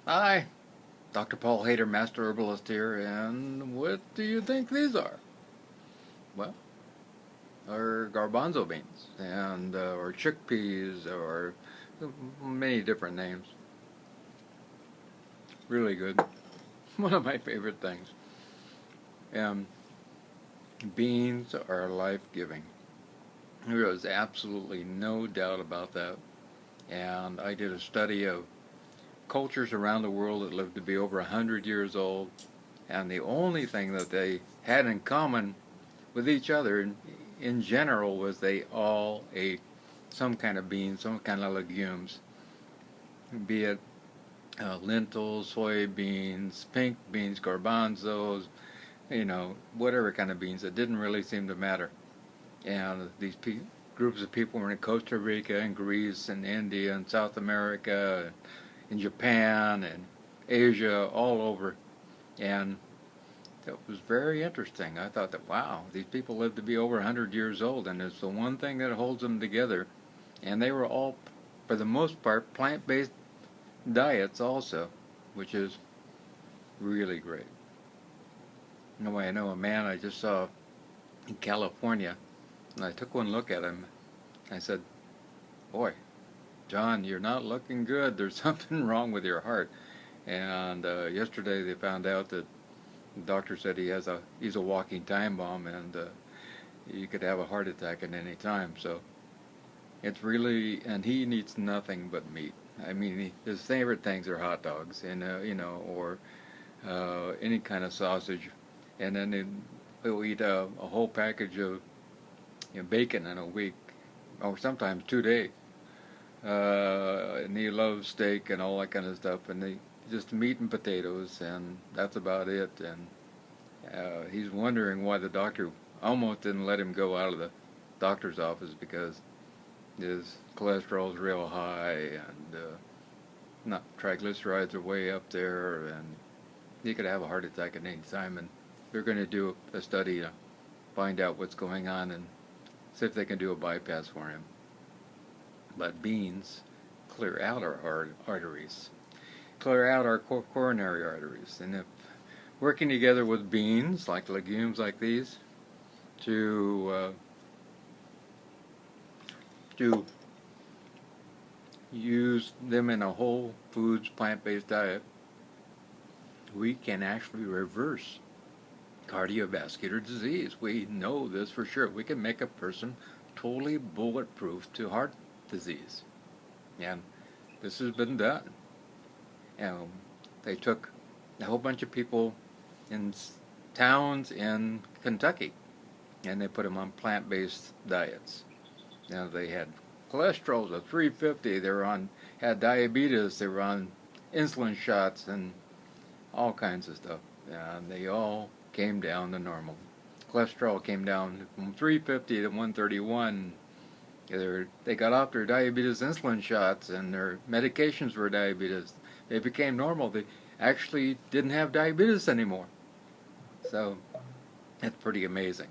Hi, Dr. Paul Haider, Master Herbalist here, and what do you think these are? Well, they're garbanzo beans, and or chickpeas, or many different names. Really good. One of my favorite things. And beans are life-giving. There is absolutely no doubt about that. And I did a study of cultures around the world that lived to be over 100 years old, and the only thing that they had in common with each other in general was they all ate some kind of beans, some kind of legumes, be it lentils, soybeans, pink beans, garbanzos, whatever kind of beans. It didn't really seem to matter. And these groups of people were in Costa Rica and Greece and India and South America and Japan and Asia, all over. And that was very interesting. I thought that, wow, these people live to be over 100 years old, and it's the one thing that holds them together. And they were all, for the most part, plant-based diets also, which is really great. I know a man I just saw in California, and I took one look at him. I said, boy, John, you're not looking good. There's something wrong with your heart. And yesterday they found out that the doctor said he's a walking time bomb, and he could have a heart attack at any time. So it's really, and he needs nothing but meat. I mean, his favorite things are hot dogs, and or any kind of sausage, and then he'll eat a whole package of bacon in a week, or sometimes 2 days. And he loves steak and all that kind of stuff, and just meat and potatoes, and that's about it. And he's wondering why the doctor almost didn't let him go out of the doctor's office, because his cholesterol's real high, and not triglycerides are way up there, and he could have a heart attack at any time. And they're going to do a study to find out what's going on and see if they can do a bypass for him. But beans clear out our arteries, clear out our coronary arteries, and if working together with beans, like legumes like these, to use them in a whole foods plant-based diet, we can actually reverse cardiovascular disease. We know this for sure. We can make a person totally bulletproof to heart disease. And this has been done. They took a whole bunch of people in towns in Kentucky, and they put them on plant-based diets. Now they had cholesterol of 350. They were had diabetes. They were on insulin shots and all kinds of stuff. And they all came down to normal. Cholesterol came down from 350 to 131. They got off their diabetes insulin shots and their medications for diabetes. They became normal. They actually didn't have diabetes anymore. So it's pretty amazing.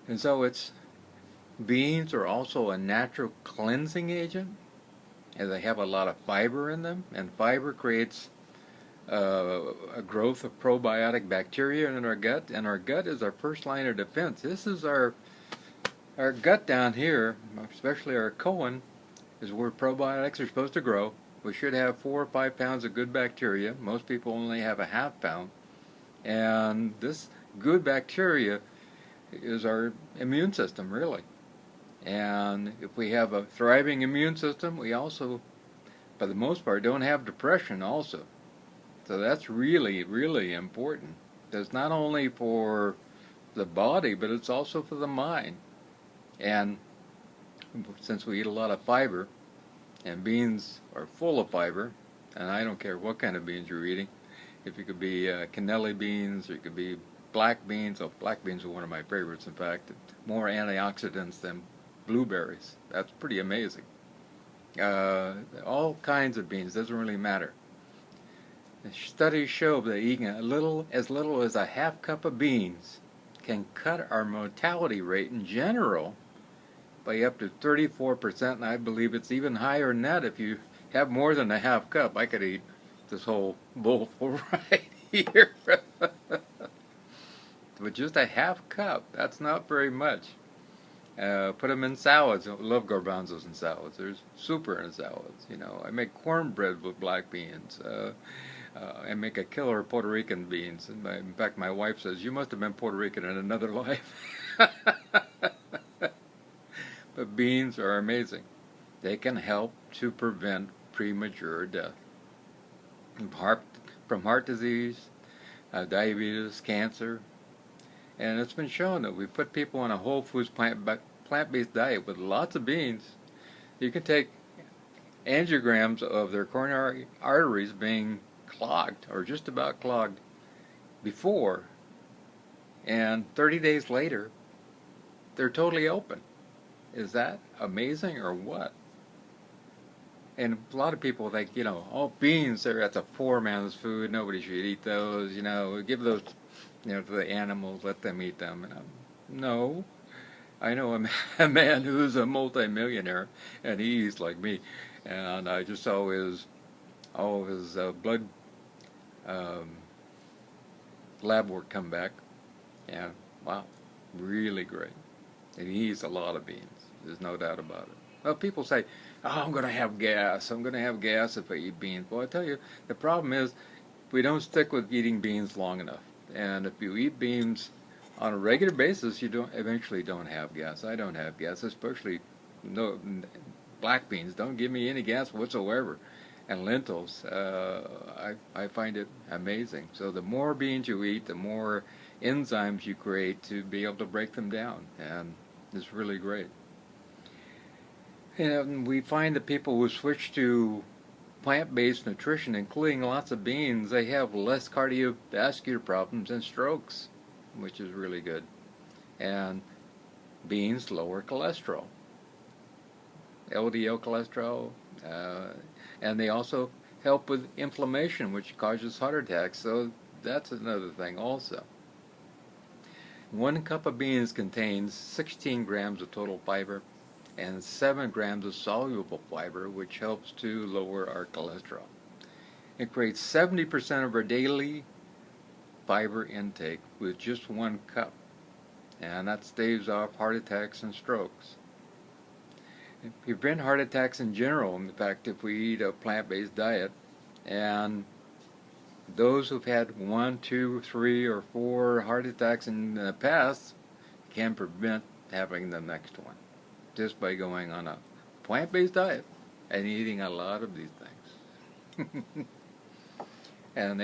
And so beans are also a natural cleansing agent, and they have a lot of fiber in them, and fiber creates a growth of probiotic bacteria in our gut, and our gut is our first line of defense. This is our gut down here, especially our colon, is where probiotics are supposed to grow. We should have 4 or 5 pounds of good bacteria. Most people only have a half pound. And this good bacteria is our immune system, really. And if we have a thriving immune system, we also, for the most part, don't have depression also. So that's really, really important. It's not only for the body, but it's also for the mind. And since we eat a lot of fiber, and beans are full of fiber, and I don't care what kind of beans you're eating. If it could be cannelli beans, or it could be black beans. Oh, black beans are one of my favorites, in fact. More antioxidants than blueberries. That's pretty amazing. All kinds of beans, doesn't really matter. The studies show that eating as little as a half cup of beans can cut our mortality rate in general by up to 34%, and I believe it's even higher than that if you have more than a half cup. I could eat this whole bowl right here. But just a half cup, that's not very much. Put them in salads. I love garbanzos in salads. There's super in salads. You know, I make cornbread with black beans. I make a killer Puerto Rican beans. In fact, my wife says, you must have been Puerto Rican in another life. But beans are amazing. They can help to prevent premature death from heart disease, diabetes, cancer. And it's been shown that we put people on a whole foods plant-based diet with lots of beans. You can take angiograms of their coronary arteries being clogged or just about clogged before, and 30 days later they're totally open. Is that amazing or what? And a lot of people think, you know, oh, beans, that's a poor man's food, nobody should eat those, you know, give those, you know, to the animals, let them eat them. And no, I know a man who's a multi-millionaire, and he eats like me, and I just saw all of his blood lab work come back, and wow, really great. And he eats a lot of beans. There's no doubt about it. Well, people say, oh, I'm going to have gas. I'm going to have gas if I eat beans. Well, I tell you, the problem is we don't stick with eating beans long enough. And if you eat beans on a regular basis, you eventually don't have gas. I don't have gas, especially black beans. Don't give me any gas whatsoever. And lentils, I find it amazing. So the more beans you eat, the more enzymes you create to be able to break them down. And it's really great. And we find that people who switch to plant-based nutrition, including lots of beans, they have less cardiovascular problems and strokes, which is really good. And beans lower cholesterol, LDL cholesterol, and they also help with inflammation, which causes heart attacks. So that's another thing also. 1 cup of beans contains 16 grams of total fiber and 7 grams of soluble fiber, which helps to lower our cholesterol. It creates 70% of our daily fiber intake with just 1 cup, and that staves off heart attacks and strokes. It prevents heart attacks in general, in fact, if we eat a plant-based diet, and those who've had 1, 2, 3, or 4 heart attacks in the past can prevent having the next one, just by going on a plant-based diet and eating a lot of these things. And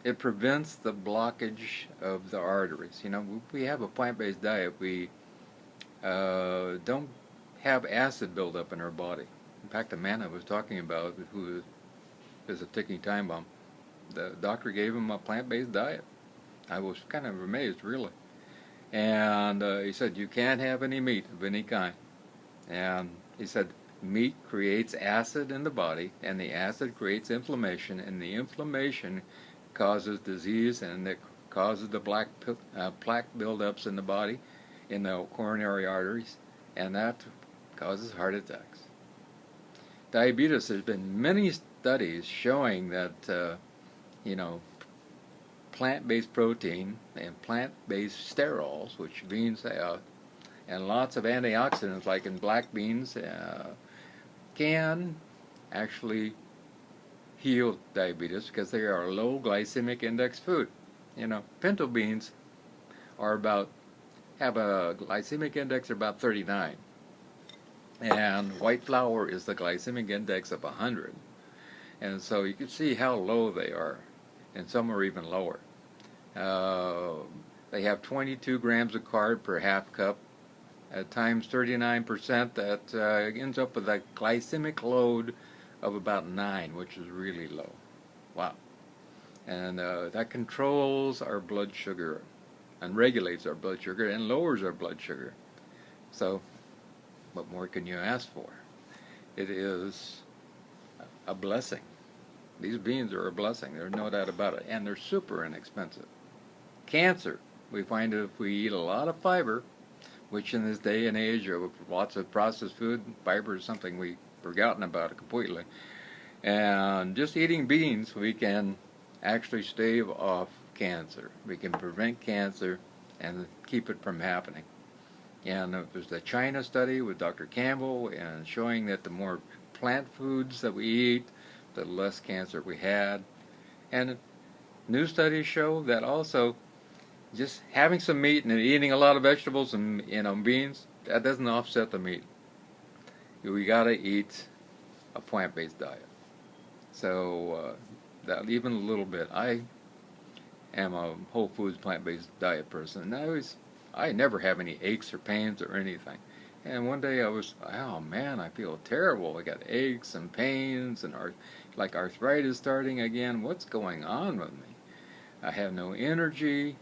it prevents the blockage of the arteries. You know, if we have a plant-based diet, we don't have acid buildup in our body. In fact, the man I was talking about, who is a ticking time bomb, the doctor gave him a plant-based diet. I was kind of amazed, really. And he said, you can't have any meat of any kind. And he said, meat creates acid in the body, and the acid creates inflammation, and the inflammation causes disease, and it causes the plaque buildups in the body, in the coronary arteries, and that causes heart attacks. Diabetes, there's been many studies showing that, plant-based protein and plant-based sterols, which beans have, and lots of antioxidants like in black beans, can actually heal diabetes because they are a low glycemic index food. You know, pinto beans have a glycemic index of about 39, and white flour is the glycemic index of 100, and so you can see how low they are, and some are even lower. They have 22 grams of carb per half cup, times 39%. That ends up with a glycemic load of about 9, which is really low. Wow. And that controls our blood sugar and regulates our blood sugar and lowers our blood sugar. So what more can you ask for? It is a blessing. These beans are a blessing. There's no doubt about it. And they're super inexpensive. Cancer. We find that if we eat a lot of fiber, which in this day and age of lots of processed food, fiber is something we've forgotten about completely. And just eating beans, we can actually stave off cancer. We can prevent cancer and keep it from happening. And there's the China study with Dr. Campbell and showing that the more plant foods that we eat, the less cancer we had. And new studies show that also just having some meat and eating a lot of vegetables and beans, that doesn't offset the meat. We gotta eat a plant-based diet. So that even a little bit. I am a whole foods plant-based diet person, and I never have any aches or pains or anything. And one day I was, oh man, I feel terrible. I got aches and pains and like arthritis starting again. What's going on with me? I have no energy,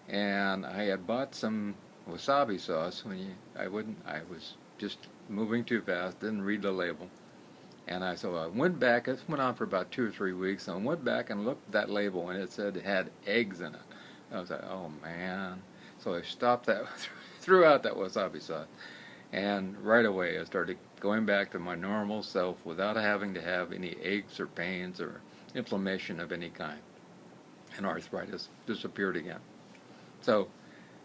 and I had bought some wasabi sauce I was just moving too fast, didn't read the label. And so I went back, this went on for about 2 or 3 weeks, and I went back and looked at that label, and it said it had eggs in it. I was like, oh man. So I stopped that, threw out that wasabi sauce, and right away I started going back to my normal self without having to have any aches or pains or inflammation of any kind. And arthritis disappeared again. So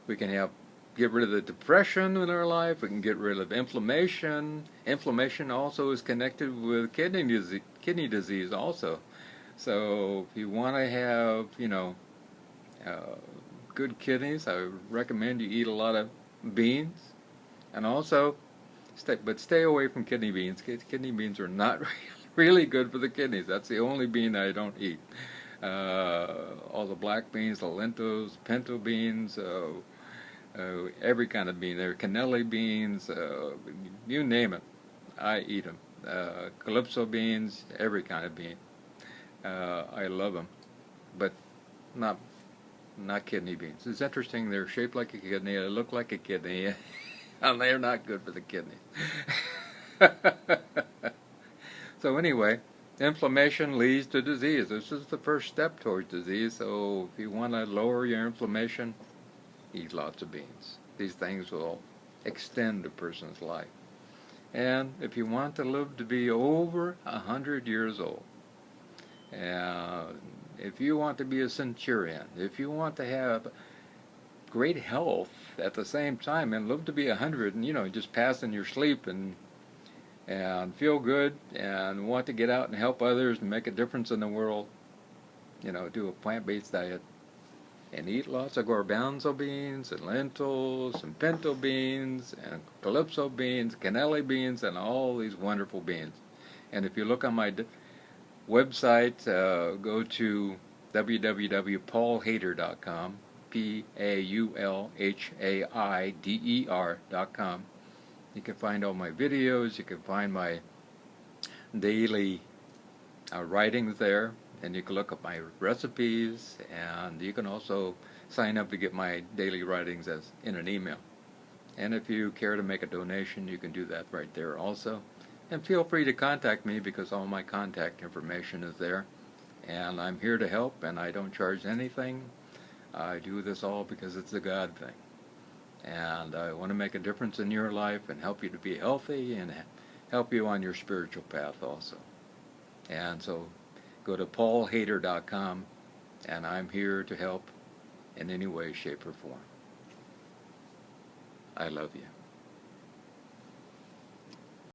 we can get rid of the depression in our life. We can get rid of inflammation. Inflammation also is connected with kidney disease also. So if you want to have, good kidneys, I recommend you eat a lot of beans. And also, stay away from kidney beans. Kidney beans are not really good for the kidneys. That's the only bean I don't eat. All the black beans, the lentils, pinto beans, every kind of bean. There are cannelli beans, you name it, I eat them. Calypso beans, every kind of bean. I love them, but not kidney beans. It's interesting. They're shaped like a kidney. They look like a kidney, and they're not good for the kidneys. So anyway, inflammation leads to disease. This is the first step towards disease. So if you want to lower your inflammation, eat lots of beans. These things will extend a person's life. And if you want to live to be over 100 years old, and if you want to be a centurion, if you want to have great health at the same time and live to be 100 and just pass in your sleep and feel good and want to get out and help others and make a difference in the world, do a plant-based diet and eat lots of garbanzo beans and lentils and pinto beans and calypso beans, cannelli beans, and all these wonderful beans. And if you look on my website, go to www.paulhaider.com, PAULHAIDER.com. You can find all my videos, you can find my daily writings there, and you can look up my recipes, and you can also sign up to get my daily writings as in an email. And if you care to make a donation, you can do that right there also. And feel free to contact me because all my contact information is there. And I'm here to help, and I don't charge anything. I do this all because it's a God thing. And I want to make a difference in your life and help you to be healthy and help you on your spiritual path also. And so go to paulhaider.com, and I'm here to help in any way, shape, or form. I love you.